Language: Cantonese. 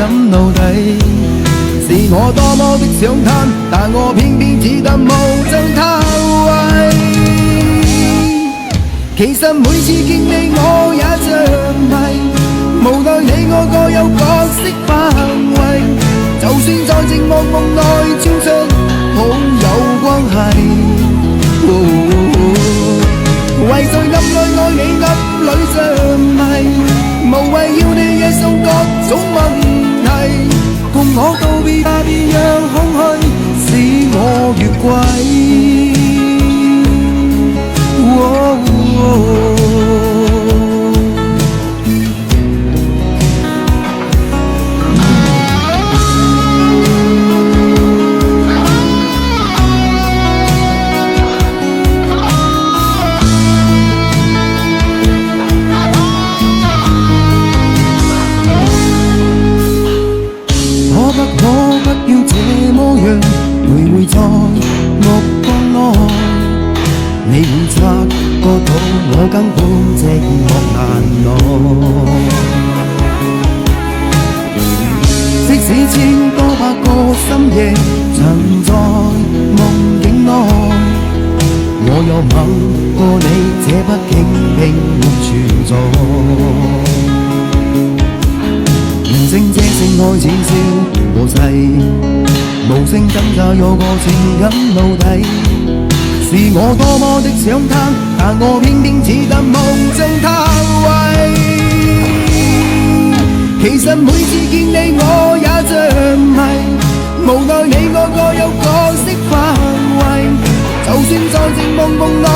感到底。是我多麼的想貪，但我偏偏只得無爭他位。其實每次見你我也像迷，無奈你我各有角色範圍，就算在寂寞夢內穿出好有關係。為在暗內愛你暗裏像迷，無謂要你惹上各種問題，共我道別吧，別讓空虛使我越軌。可不要這麼樣徘徊在目光內，你會察覺到我根本寂寞難耐。即使千多百個深夜曾在夢境內，我又吻過你，這畢竟並沒存在。人生這性愛似笑和誓，無聲掙扎有個情感到底。是我多麼的想貪，但我偏偏只得無爭他位。其實每次見你我也像迷，無奈你我各有角色範圍，就算在寂寞夢內